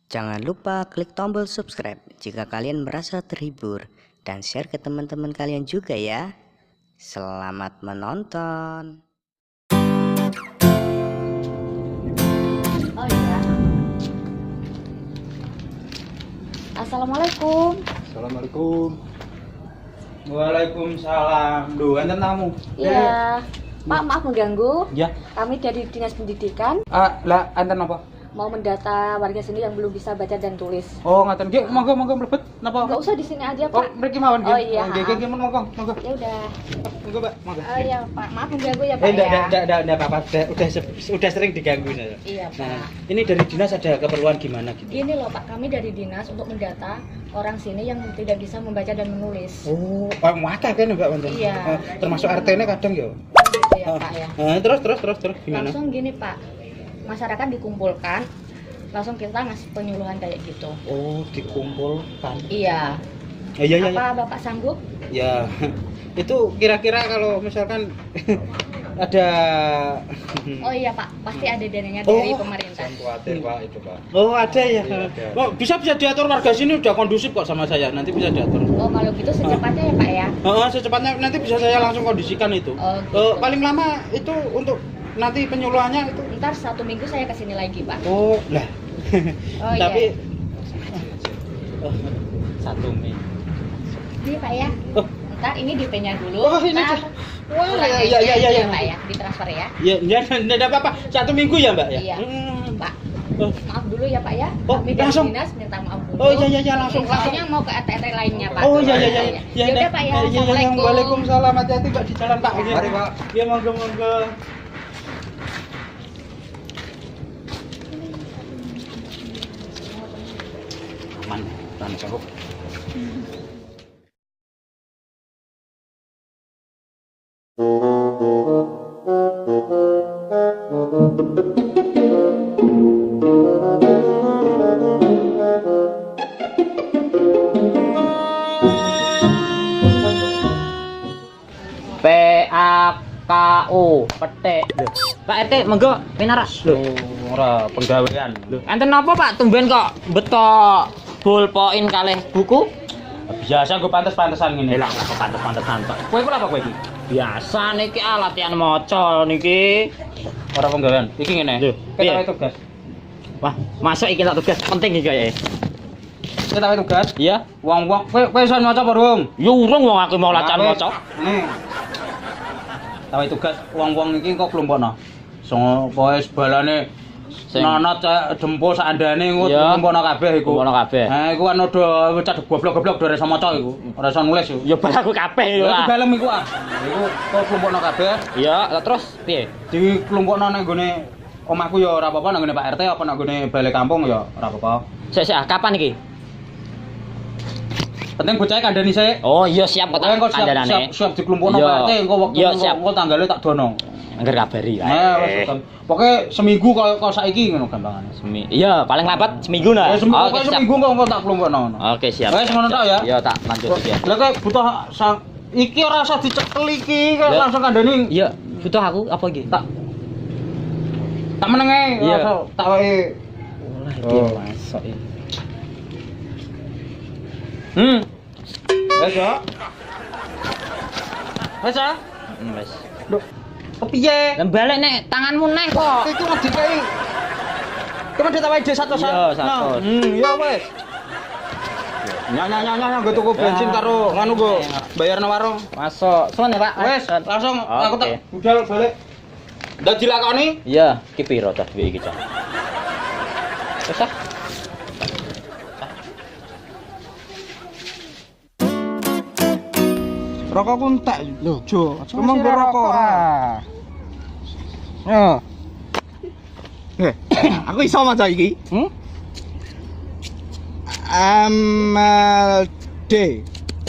Jangan lupa klik tombol subscribe jika kalian merasa terhibur dan share ke teman-teman kalian juga ya. Selamat menonton. Oh iya. Assalamualaikum. Assalamualaikum. Waalaikumsalam. Duh, enten tamu. Iya. Pak, maaf mengganggu. Ya. Kami dari Dinas Pendidikan Lah, enten apa? mau mendata warga sini yang belum bisa baca dan tulis. Oh, ngaten. Nggih, monggo mlebet. Napa? Enggak usah di sini aja, Oh, Pak. mriki mawon nggih. Oh, iya. Nggih, monggo. Ya udah. Monggo, Mbak. Monggo. Oh iya, Pak. Maaf mengganggu ya, Pak Enggak apa-apa. Udah sering diganggu saya. Iya, Pak. Nah, ini dari dinas ada keperluan gimana gitu? Gini loh, Pak. Kami dari dinas untuk mendata orang sini yang tidak bisa membaca dan menulis. Oh, akeh kan Mbak wonten. Iya. Termasuk RT-ne kadang ya. Gitu ya, Pak ya. Terus gimana? Langsung gini, Pak. Masyarakat dikumpulkan, langsung kita ngasih penyuluhan kayak gitu. Oh, dikumpulkan. Iya. Iya. Apa Bapak sanggup? Ya, itu kira-kira kalau misalkan ada. Oh iya Pak, pasti ada dananya dari pemerintah. Khawatir Pak itu Pak. Oh ada ya. Oh bisa diatur warga sini udah kondusif kok sama saya. Nanti bisa diatur. Oh kalau gitu secepatnya ya Pak ya. Oh secepatnya nanti bisa saya langsung kondisikan itu. Oh, gitu. Paling lama itu untuk nanti penyuluhannya itu. Ntar 1 minggu saya kesini lagi Pak. Oh lah. Oh Tapi. iya. Oh, 1 Mei. Ini Pak ya. Oh. Ntar ini DP-nya dulu. Oh, ini ntar wah, kurangnya iya. Pak ya, ditransfer ya. Ya, enggak ada apa-apa. 1 minggu ya, Mbak ya? Iya. Pak. Oh. Maaf dulu ya Pak ya. Oh, Kami dari langsung. dinas minta maaf dulu. Oh iya langsung. Soalnya mau ke RT lainnya Pak. Oh iya. Ya udah Pak ya. Assalamualaikum. Waalaikumsalam. Hati-hati Pak di jalan Pak. Mari, Pak. Iya monggo. Aman cukup. PAKU petik lho. Pak RT monggo pinaras lho. Ora penggawean. Lho, enten napa Pak tumben kok betok bolpoin kalih buku? Biasa gue pantes-pantesan ngene. Lah kok pantes-pantesan Pak. Kowe ku apa kowe iki? Biasa niki latihan maca niki. Ora penggawean. Iki ngene. Lho, piye? Kita tugas. Wah, masuk iki tak tugas penting iki kayaknya. Kita tugas. Iya? Wong-wong kowe iso maca apa durung? Ya urung wong aku mau latihan maca. Nih. Tahu tugas wong-wong iki kok kelompokno. Songo poe balane Sing- nonot dempo sakandane engko Iya. kelompokno kabeh iku. Kelompokno kabeh. Ha iku ana do cah goblok-goblok do ora iso maca iku. Ora iso nulis iku. Ya bal aku kabeh yo. Iku dalem iku ah. Iku kok kelompokno kabeh. Iya, lah terus piye? Di kelompokno nang gone omahku ya ora apa-apa nang gone Pak RT apa nang gone balai kampung ya ora apa-apa. Sik kapan iki? Penting bocah kandhani sik. Oh iya siap kok Pokoknya engko kandhanane. siap dikelompokno Iya. Pak RT engko wektu Iya, siap. engko tanggale tak dono. Angger kabari Nah, wae. pokoknya seminggu kalau saiki ngono gampangane. Iya, paling lambat seminggu nah. Ya seminggu, Oke, siap. seminggu kok tak kelompokno. Oke, siap. Wes ngono tok ya. Iya, tak lanjut iki. Lah kowe butuh iki ora usah dicekel iki kok Ya. langsung kandhani. Iya, butuh aku apa iki? Tak meneng ae, Iya. ora usah tak wae. Olah Oh. masuk iki. Wes ya. Wes ya. Wes. Lho, kepiye? Lah balik nek tanganmu neh kok. Iki mau dikai. Kemana ditawai dhewe satu Iya, satu. Ya wes. Nyanya nggo tuku bensin karo nganu nggo bayar nang warung. Masuk. Suwun ya, Pak. Wes, langsung aku Oke. tak budal balik. Ndak dilakoni. Iya, ki piro ta duwe iki, Cak? Wes ah. Rokokku entek lho, Jo. Ngomong ke rokok ora. Ya. Aku iso maca iki. MLD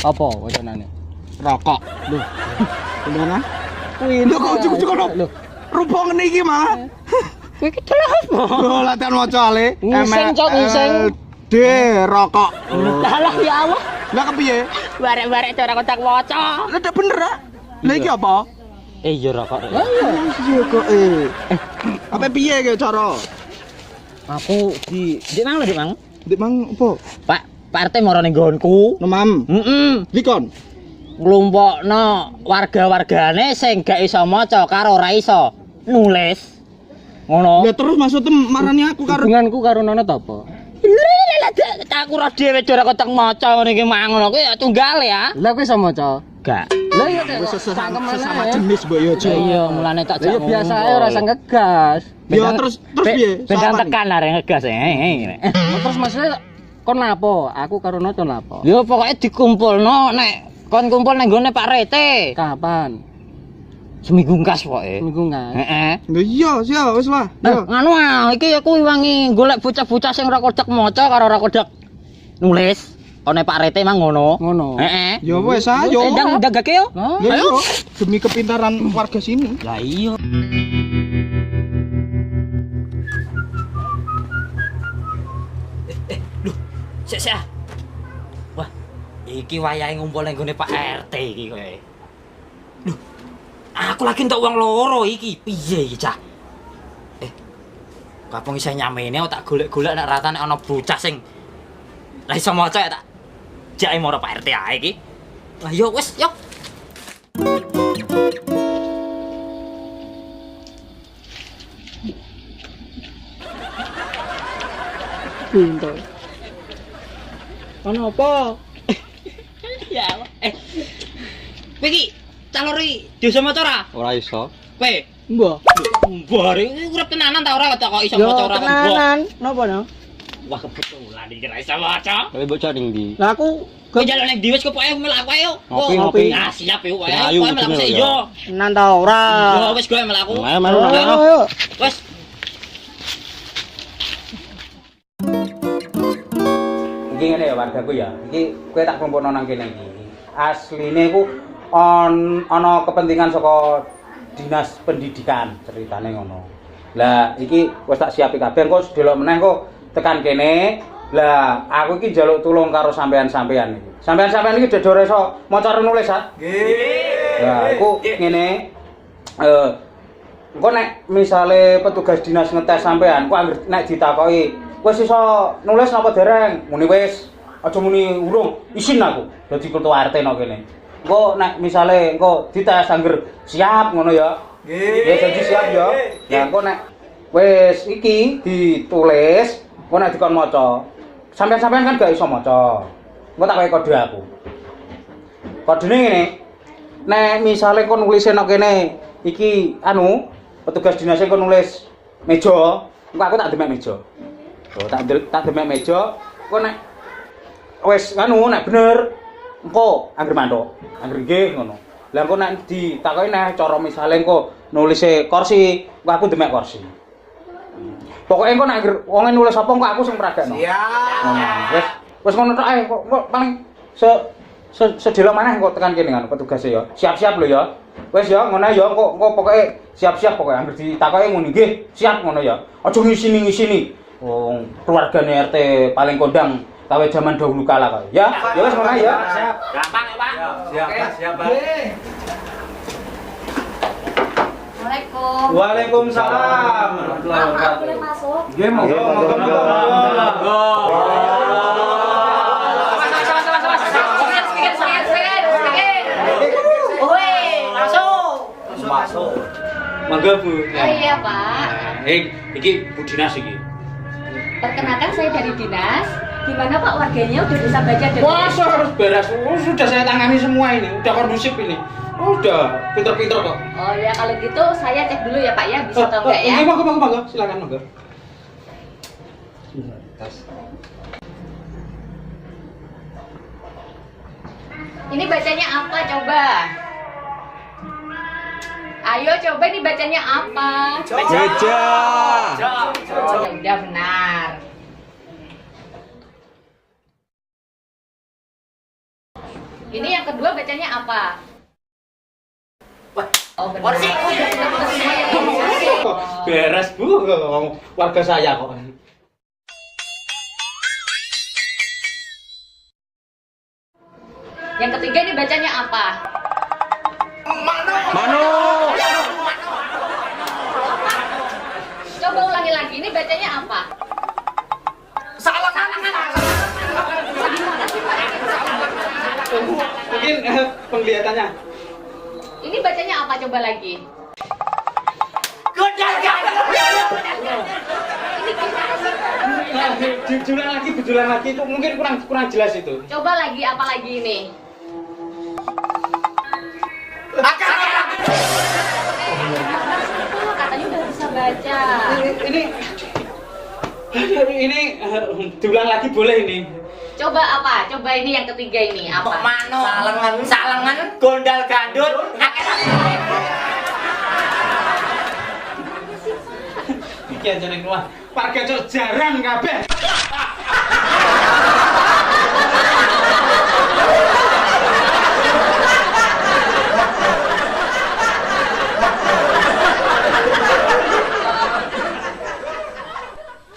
Apa wacanane? rokok. Lho. Beneran? Lho kok ujug-ujug ono. Rupa ngene iki malah. Kowe iki telas Lho latihan maca ale. Ngising, Cok, ngising. MLD rokok. Lah ya Allah. Lah kepiye? Barek-barek cara kotak waca. Lah dak bener ah. Lah iki apa? Iya rokok. Iya kok Apa piye ki cara? Aku di mang lho, Mang. Dik mang apa? Pak RT moro ning nggonku. Nemam. Dikon. Nglumpukno warga-wargane sing gak iso maca karo ora iso nulis. Ngono. Ya terus maksudnya marani aku karo Hubunganku karo Nono ta apa? Aku ora dhewe ora kocok maca ngene iki mang ngono kuwi tunggal ya. Lah kowe iso maca? Gak. Lah ya sesama jenis mbok yo. Iya, mulane tak jak. Ya biasa ae ora usah ngegas. Ya terus piye? Bendang tekan arek ngegas. Terus maksudnya kon lapo? Aku karo Nono lapo? Ya pokoke dikumpulno nek kon kumpul nang gone Pak Rete. Kapan? Seminggu ngas pokoke. Minggu kan? Heeh. Lho iya, siap wis lah. Yo. Nganu iki aku wangi golek bocah-bocah sing ora kodhek maca karo ora kodhek nulis. One Pak Rete mang ngono. Ngono. Heeh. Ya wis ayo. Ndang ndagake yo. Ayo. Demi kepintaran warga sini. Lah iya. Sik. Wah, iki wayahe ngumpul nang gone Pak RT iki kowe. Duh. Aku lagi entuk uang loro iki. Piye iki, Cah? Kapung isih nyamene tak golek-golek nek ratane ana bocah sing ra iso maca ya tak jake maro Pak RT ae iki. Lah yo wis, yo. Pintar. Ono apa? Ya, kowe iki calon iki bisa maca ora? Ora iso. Kowe Mbah. mbah iki urip tenanan ta ora kok iso maca ora kok mbah. Tenanan. Napa no? Wah kebetulan iki ra iso maca. Kowe bocah ning ndi? Lah aku Kowe njaluk ning ndi wis kepoke melak kowe yo. Ngopi. Ah siap yo kowe. Ayo, Kowe melak sik yo. tenan ta ora? Yo wis kowe melaku. Ayo melu. Ayo. Wis. Iki ngene ya wargaku ya. Iki kowe tak kelompokno nang kene iki. Asline ku ana kepentingan saka dinas pendidikan ceritane ngono. Lah iki wis tak siapi kabeh engko sedelok meneh engko tekan kene. Lah aku iki njaluk tulung karo sampean-sampean iki. Sampean-sampean iki dadi ora iso maca nulis ha? Nggih. Lah iku ngene engko nek misale petugas dinas ngetes sampean, ku anggere nek ditakoki wis iso nulis napa dereng? Muni wis. Aja muni urung. Isin aku dadi ketua RT nang kene. Engko nek misale engko dites angger siap ngono ya. Nggih. Ya janji siap ya. Ya engko nek wis iki ditulis, engko nek dikon maca. Sampeyan-sampeyan kan gak iso maca. Engko tak kowe kode aku. Kodene ngene. Nek misale kon nulis nang kene iki anu petugas dinas kon nulis meja, engko aku tak demek meja. Oh, tak demek meja. Engko nek wis anu nek bener engko anggere mantuk. Anggere nggih ngono. Lah engko nek ditakoki nek cara misale engko nulise kursi, engko aku demek kursi. Pokoke engko nek wonge nulis apa engko aku sing meragakno. Siap. Wis ngono tok ae kok paling sedelok maneh engko tekan kene kan petugase ya. Siap-siap lho ya. Wis ya ngono ya engko pokoke siap-siap pokoke anggere ditakoki ngono nggih, siap ngono ya. Aja ngisini-ngisini. Wong keluargane RT paling kondang kawe zaman dahulu kala kok. Ya, ya wis ngono ya. Siap. Gampang ya, Pak. Siap, Pak. Assalamualaikum. Waalaikumsalam. Maaf, boleh masuk? Nggih, monggo. Masuk. Monggo, Bu. Oh iya, Pak. Iki Bu Dinas iki. Perkenalkan saya dari dinas. Gimana Pak warganya udah bisa baca dan Wah, harus beres. Sudah saya tangani semua ini. Udah kondusif ini. Udah pinter-pinter kok. Oh ya kalau gitu saya cek dulu ya Pak ya bisa atau enggak ya? Monggo. Silakan monggo. Ini bacanya apa coba? Ayo coba ini bacanya apa? Meja. Oh ya udah benar. Ini yang kedua bacanya apa? Oh benar. Beres, Bu. Warga saya kok. Yang ketiga ini bacanya apa? Mano. Coba ulangi lagi, ini bacanya apa? Salah. penglihatannya. Ini bacanya apa coba lagi? Gondal gadut. Ini gimana sih? Nah, bujulan lagi itu mungkin kurang jelas itu. Coba lagi apa lagi ini? Katanya udah bisa baca. Ini diulang lagi boleh ini. Coba apa? Coba ini yang ketiga ini apa? Kok mano? Salengan, gondal gandut. Iki aja ning wah, warga cok jarang kabeh.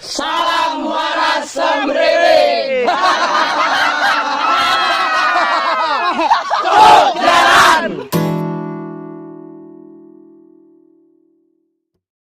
Salah.